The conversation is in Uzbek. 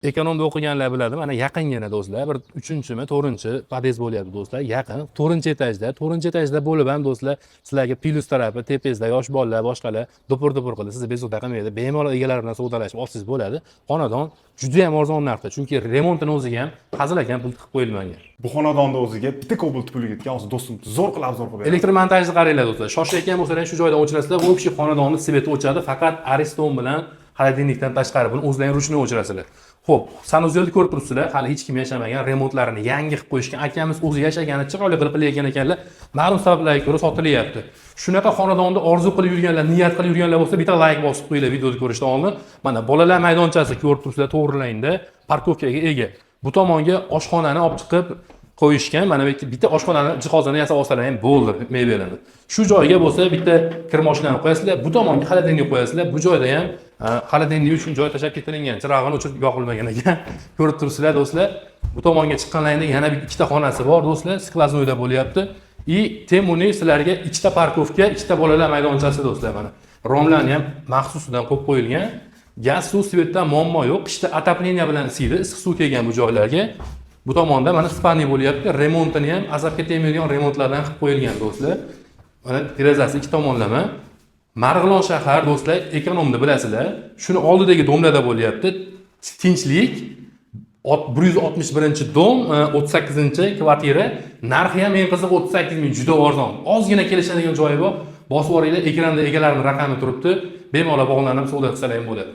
Ekonomda o'qiganlar biladi, mana yaqingina do'stlar, bir 3-mi, 4-chi pod'ezd bo'lyapti do'stlar, yaqin. 4-etajda, 4-etajda bo'lib ham do'stlar, sizlarga plyus tarafi, tepangizda yosh bolalar, boshqalar dupur-dupur qilib, sizni bezovta qilmaydi. Bemalol egalar bilan savdolashib olsangiz bo'ladi. Xonadon juda ham arzon narxda, chunki remontini o'ziga ham hazilakam pul tiqib qo'yilmagan. Bu xonadonni o'ziga bitta kobalt puli ketgan, hozir do'stim zo'r qilib beradi. Elektr montajni qaranglar do'stlar. Shoshayotgan bo'lsalar shu joydan o'chirasizlar, общий xonadonni sveti o'chadi, faqat ariston bilan xolodilnikdan tashqari buni o'zlaring ruchnoy o'chirasizlar. Xo'p, sanuzelni ko'rib turibsizlar, hali hech kim yashamagan, remontlarini yangi qilib qo'yishgan, akamiz o'zi yashagani, chiroyli qilib qilayotgan ekanlar. Ma'lum sabablarga ko'ra sotilyapti. Shunaqa xonadonni orzu qilib yurganlar, niyat qilib yurganlar bo'lsa, bitta like bosib qo'yinglar videoni ko'rishdan oldin. Mana bolalar maydonchasi ko'rib turibsizlar, to'g'rilayda, parkovkaga ega. Bu tomonga oshxonani olib chiqib qo'yishgan. Mana bitta oshxonani jihozini yasab olsalar ham bo'ldi, mebelini. Shu joyga bo'lsa bitta kir mashinani qo'yasizlar, bu tomonga xolodilnik qo'yasizlar. Bu joyda ham xolodilnik uchun joy tashab ketilgan, chirog'ini o'chirib yoqilmagan ekan. Ko'rib turibsizlar do'stlar. Bu tomonga chiqqanlarida yana bir ikkita xonasi bor do'stlar, skvoznoyda bo'lyapti. Temurning sizlarga ikkita parkovka, ikkita bolalar maydonchasi do'stlar mana. Romlarni ham maxsusidan qo'yib qo'yilgan. Gaz, suv, svetdan muammo yo'q. Qishda atapleniya bilan isiydi, issiq suv kelgan bu joylarga. Bu tomonda mana spalni bo'lyapti. Remontini ham azobga tegmaydigan remontlardan qilib qo'yilgan do'stlar. Mana derazasi ikki tomonlama. Marg'ilon shahar do'stlar, ekonomni bilasizlar. Shuni oldidagi domlada bo'lyapti. Tinchlik 161-dom, 38-kvartira. Narxi ham eng qiziq 38 ming, juda arzon. Ozgina kelishadigan joyi bor. Bosib oringlar, ekranda egalarining raqami turibdi. Bemalol bog'lanib savdo qilsalar ham bo'ladi.